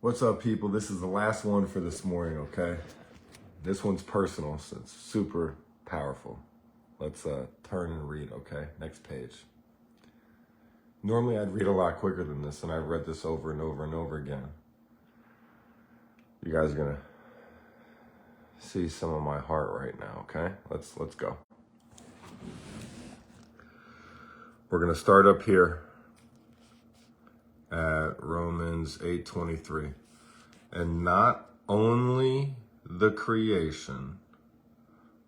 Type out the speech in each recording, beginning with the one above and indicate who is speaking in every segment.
Speaker 1: What's up, people? This is the last one for this morning, okay? This one's personal, so it's super powerful. Let's turn and read, okay? Next page. Normally, I'd read a lot quicker than this, and I've read this over and over and over again. You guys are gonna see some of my heart right now, okay? Let's go. We're gonna start up here at Romans 8:23. And not only the creation,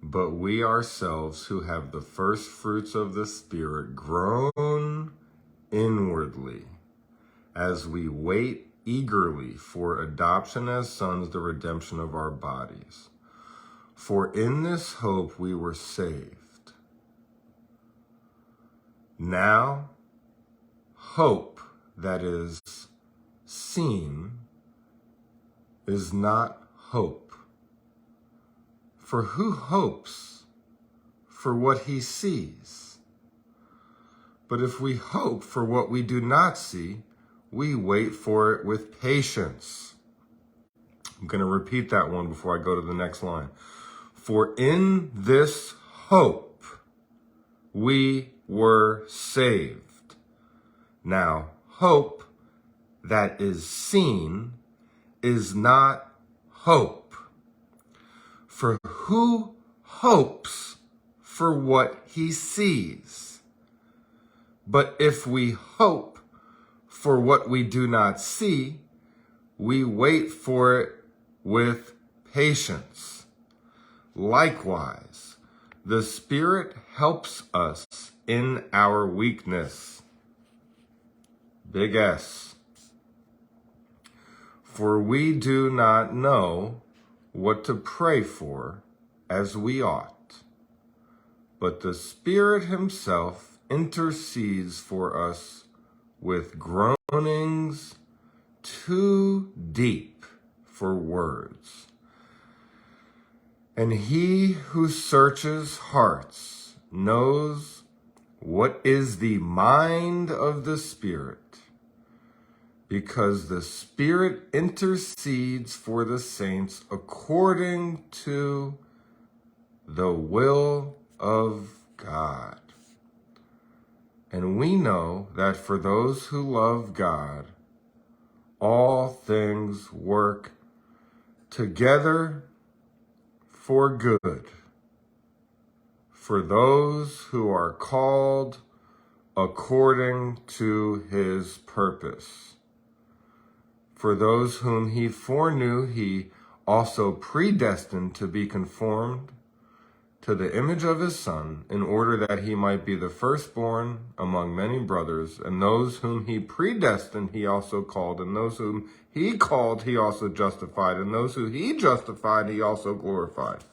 Speaker 1: but we ourselves who have the first fruits of the Spirit groan inwardly as we wait eagerly for adoption as sons, the redemption of our bodies. For in this hope we were saved. Now, hope that is seen is not hope. For who hopes for what he sees? But if we hope for what we do not see, we wait for it with patience. I'm going to repeat that one before I go to the next line. For in this hope we were saved. Now, hope that is seen is not hope. For who hopes for what he sees? But if we hope for what we do not see, we wait for it with patience. Likewise, the Spirit helps us in our weakness. Big S. For we do not know what to pray for as we ought, but the Spirit himself intercedes for us with groanings too deep for words. And he who searches hearts knows what is the mind of the Spirit, because the Spirit intercedes for the saints according to the will of God. And we know that for those who love God, all things work together for good, for those who are called according to his purpose. For those whom he foreknew, he also predestined to be conformed to the image of his Son, in order that he might be the firstborn among many brothers. And those whom he predestined, he also called. And those whom he called, he also justified. And those who he justified, he also glorified.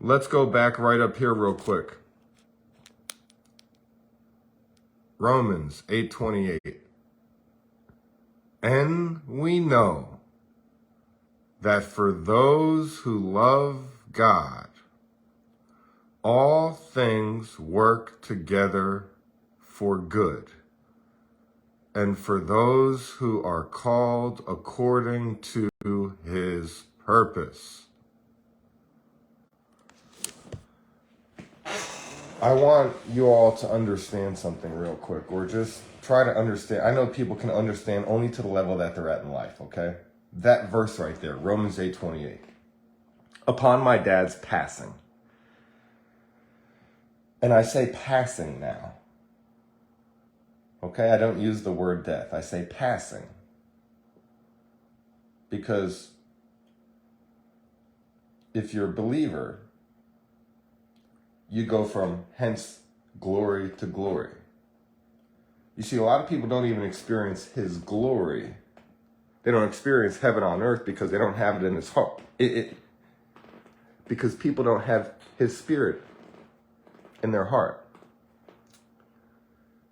Speaker 1: Let's go back right up here real quick. Romans 8:28. And we know that for those who love God, all things work together for good, and for those who are called according to his purpose. I want you all to understand something real quick, or just try to understand. I know people can understand only to the level that they're at in life, okay? That verse right there, Romans 8:28. Upon my dad's passing. And I say passing now. Okay, I don't use the word death. I say passing. Because if you're a believer, you go from hence glory to glory. You see, a lot of people don't even experience his glory. They don't experience heaven on earth because they don't have it in his heart. Because people don't have his Spirit in their heart.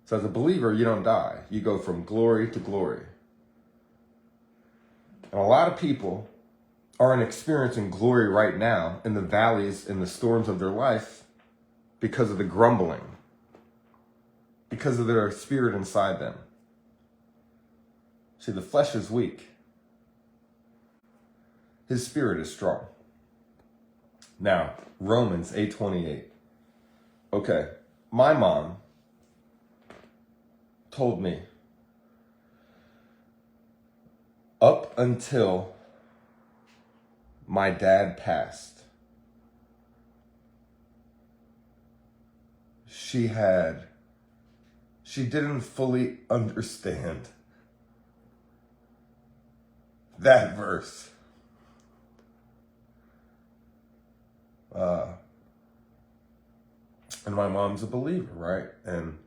Speaker 1: So as a believer, you don't die. You go from glory to glory. And a lot of people aren't experiencing glory right now in the valleys, in the storms of their life, because of the grumbling, because of their spirit inside them. See, the flesh is weak. his spirit is strong. Now, Romans 8:28. Okay, my mom told me up until my dad passed, she didn't fully understand that verse. And my mom's a believer, right? And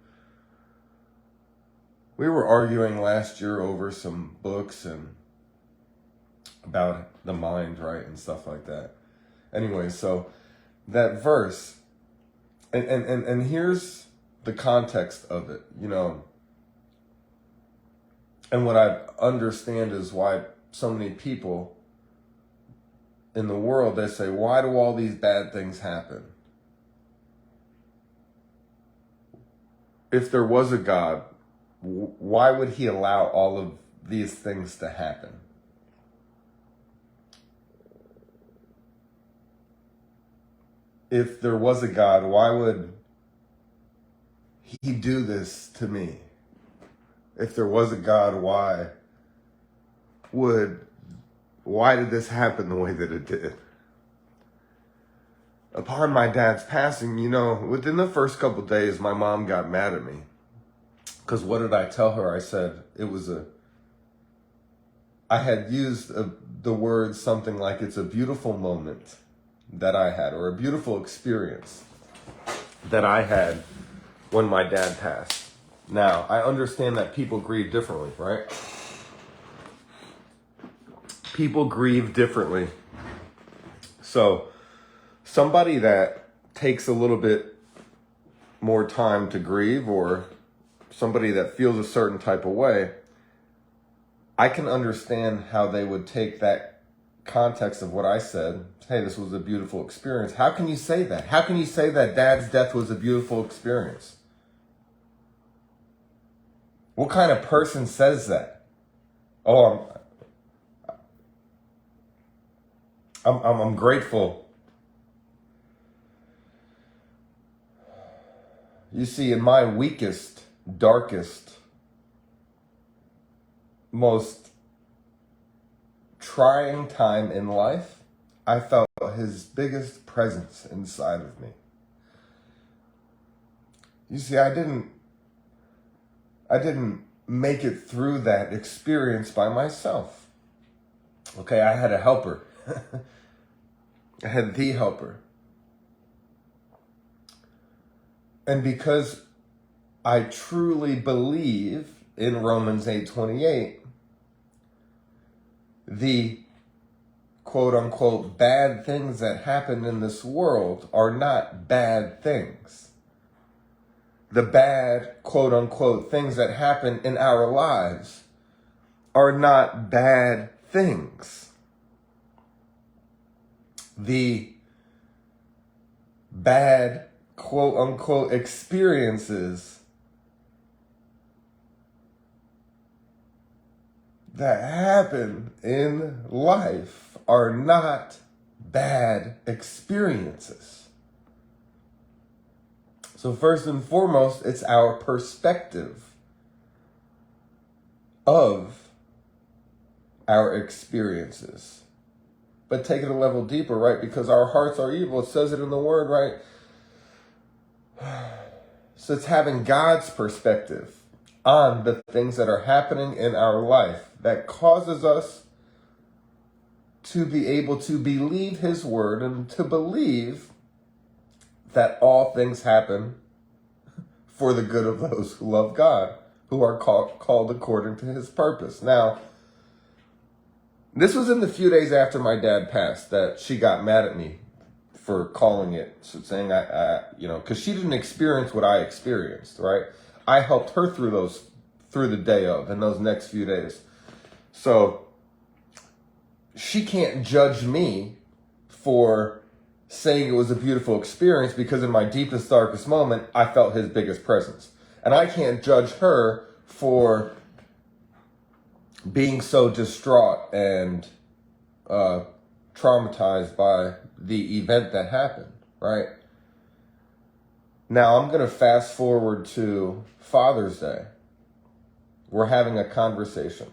Speaker 1: we were arguing last year over some books and about the mind, right? And stuff like that. Anyway, so that verse, and here's the context of it, you know. And what I understand is why so many people in the world, they say, why do all these bad things happen? If there was a God, why would he allow all of these things to happen? If there was a God, why would he do this to me? If there was a God, why did this happen the way that it did? Upon my dad's passing, you know, within the first couple of days, my mom got mad at me. Because what did I tell her? I said I had used the word something like it's a beautiful moment that I had, or a beautiful experience that I had when my dad passed. Now, I understand that people grieve differently, right? People grieve differently. So, somebody that takes a little bit more time to grieve, or somebody that feels a certain type of way, I can understand how they would take that context of what I said. Hey, this was a beautiful experience. How can you say that? How can you say that dad's death was a beautiful experience? What kind of person says that? Oh, I'm grateful. You see, in my weakest, darkest, most trying time in life, I felt his biggest presence inside of me. You see, I didn't make it through that experience by myself. Okay, I had a helper. I had the helper. And because I truly believe in Romans 8:28, the quote unquote bad things that happen in this world are not bad things. The bad quote unquote things that happen in our lives are not bad things. The bad quote unquote experiences that happen in life are not bad experiences. So first and foremost, it's our perspective of our experiences. But take it a level deeper, right? Because our hearts are evil. It says it in the word, right? So it's having God's perspective on the things that are happening in our life that causes us to be able to believe his word and to believe that all things happen for the good of those who love God, who are called according to his purpose. Now, this was in the few days after my dad passed that she got mad at me for calling it, so saying because she didn't experience what I experienced, right? I helped her through the day of, and those next few days. So she can't judge me for saying it was a beautiful experience, because in my deepest, darkest moment, I felt his biggest presence. And I can't judge her for being so distraught and traumatized by the event that happened, right? Now I'm going to fast forward to Father's Day. We're having a conversation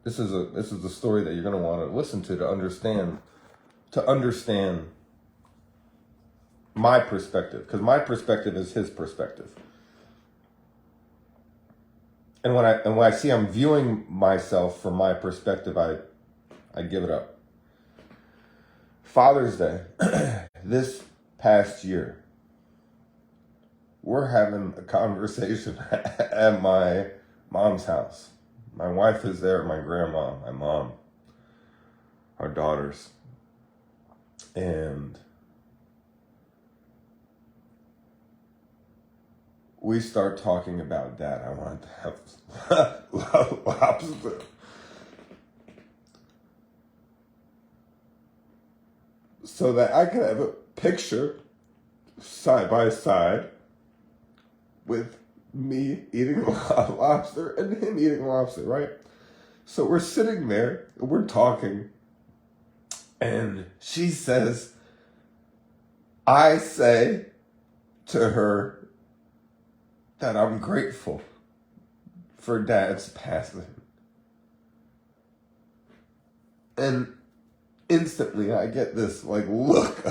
Speaker 1: this is the story that you're going to want to listen to understand my perspective, because my perspective is his perspective. And when I see I'm viewing myself from my perspective, I give it up. Father's Day, this past year, we're having a conversation at my mom's house. My wife is there, my grandma, my mom, our daughters. And we start talking about Dad. I wanted to have lobster. So that I could have a picture side by side with me eating lobster and him eating lobster, right? So we're sitting there, we're talking, and she says, I say to her that I'm grateful for Dad's passing. And instantly I get this like look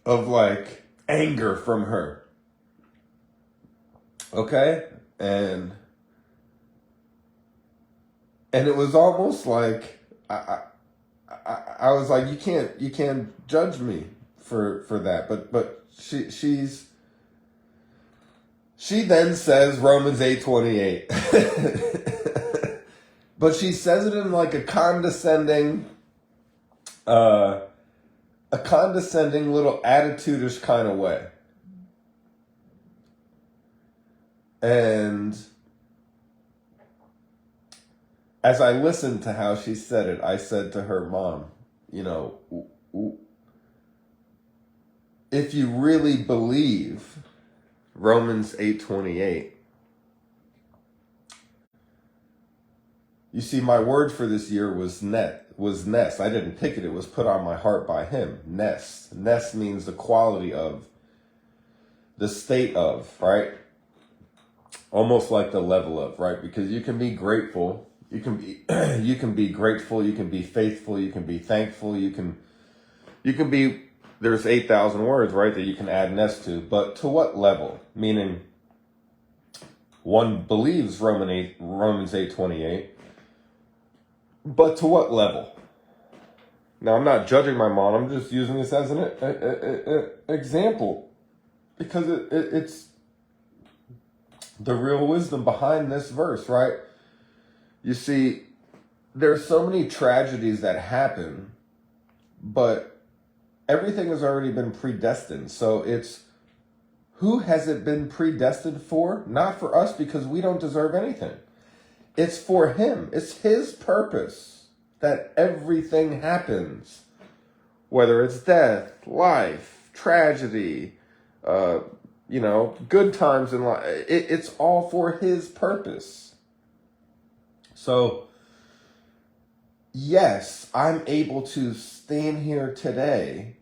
Speaker 1: of like anger from her. Okay? And it was almost like I was like, you can't judge me for that. But she then says Romans 8:28. But she says it in like a condescending little attitude-ish kind of way. And as I listened to how she said it, I said to her, Mom, if you really believe Romans 8:28, you see, my word for this year was nest. I didn't pick it. It was put on my heart by him. Nest. Nest means the quality of, the state of, right? Almost like the level of, right? Because you can be grateful. You can be grateful. You can be faithful. You can be thankful. You can be, there's 8,000 words, right? That you can add nest to, but to what level? Meaning one believes Romans 8:28, but to what level? Now, I'm not judging my mom. I'm just using this as an example because it's the real wisdom behind this verse, right? You see, there's so many tragedies that happen, but everything has already been predestined. So it's, who has it been predestined for? Not for us, because we don't deserve anything. It's for him. It's his purpose that everything happens. Whether it's death, life, tragedy, good times in life. It's all for his purpose. So, yes, I'm able to stand here today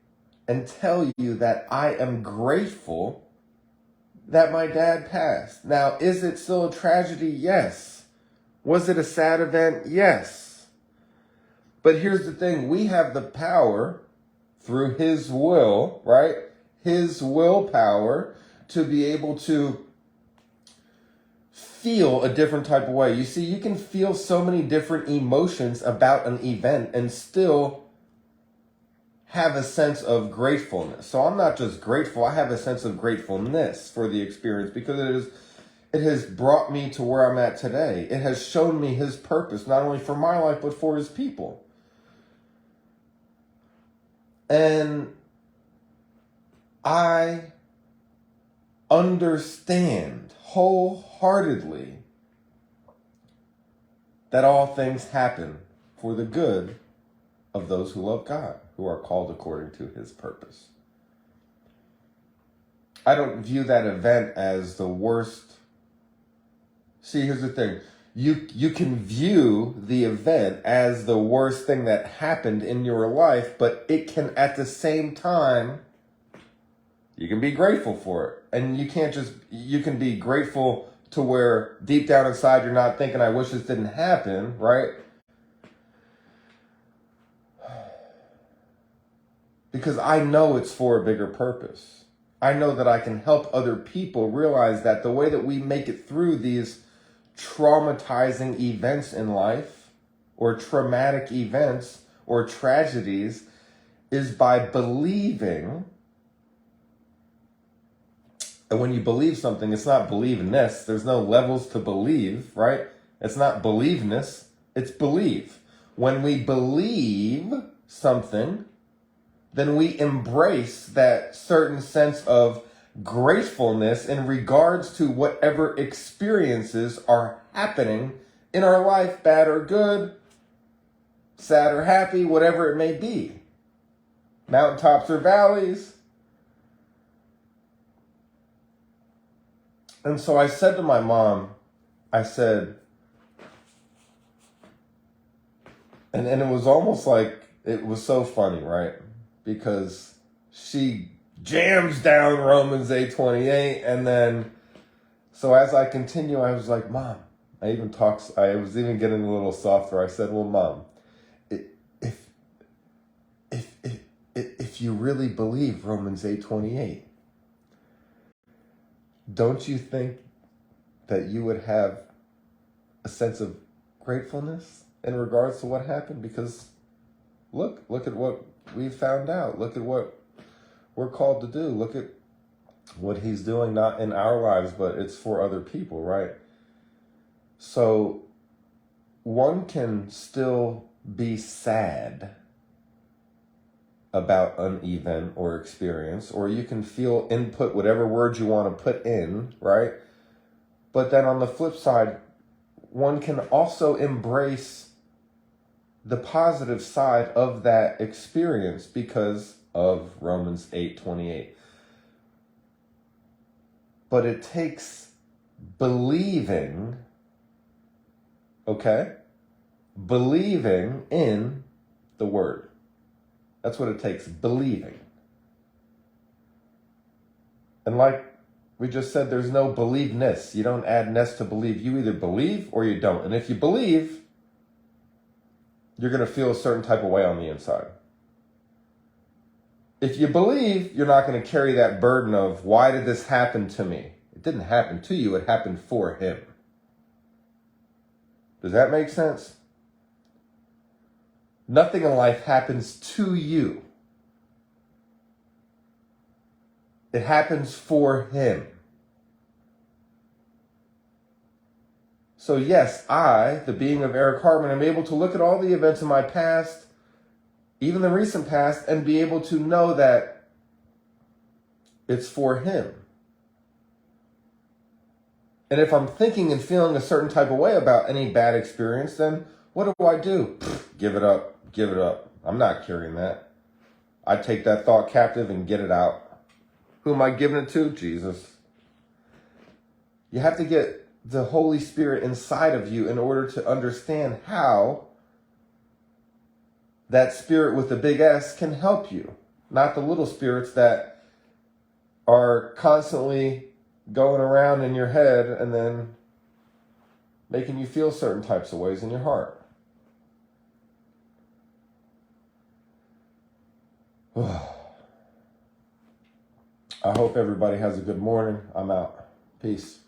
Speaker 1: and tell you that I am grateful that my dad passed. Now, is it still a tragedy? Yes. Was it a sad event? Yes. But here's the thing. We have the power through his will, right? His willpower to be able to feel a different type of way. You see, you can feel so many different emotions about an event and still have a sense of gratefulness. So I'm not just grateful, I have a sense of gratefulness for the experience because it has brought me to where I'm at today. It has shown me his purpose, not only for my life, but for his people. And I understand wholeheartedly that all things happen for the good of those who love God, who are called according to his purpose. I don't view that event as the worst. See, here's the thing. you can view the event as the worst thing that happened in your life, but it can, at the same time, you can be grateful for it. And you can be grateful to where deep down inside you're not thinking, I wish this didn't happen, right? Because I know it's for a bigger purpose. I know that I can help other people realize that the way that we make it through these traumatizing events in life, or traumatic events, or tragedies, is by believing. And when you believe something, it's not believeness. There's no levels to believe, right? It's not believeness, it's believe. When we believe something, then we embrace that certain sense of gratefulness in regards to whatever experiences are happening in our life, bad or good, sad or happy, whatever it may be. Mountaintops or valleys. And so I said to my mom, I said, and it was almost like, it was so funny, right? Because she jams down Romans 8:28, and then, so as I continue, I was like, Mom, I was even getting a little softer. I said, well, Mom, if you really believe Romans 8:28, don't you think that you would have a sense of gratefulness in regards to what happened? Because look at what we found out. Look at what we're called to do. Look at what he's doing, not in our lives, but it's for other people, right? So one can still be sad about an event or experience, or you can feel input, whatever word you want to put in, right? But then on the flip side, one can also embrace the positive side of that experience because of Romans 8:28. But it takes believing, okay? Believing in the word. That's what it takes, believing. And like we just said, there's no believeness. You don't add ness to believe. You either believe or you don't. And if you believe, you're going to feel a certain type of way on the inside. If you believe, you're not going to carry that burden of, why did this happen to me? It didn't happen to you, it happened for him. Does that make sense? Nothing in life happens to you. It happens for him. So yes, I, the being of Eric Hartman, am able to look at all the events in my past, even the recent past, and be able to know that it's for him. And if I'm thinking and feeling a certain type of way about any bad experience, then what do? Give it up. Give it up. I'm not carrying that. I take that thought captive and get it out. Who am I giving it to? Jesus. You have to get the Holy Spirit inside of you in order to understand how that spirit with the big S can help you. Not the little spirits that are constantly going around in your head and then making you feel certain types of ways in your heart. I hope everybody has a good morning. I'm out. Peace.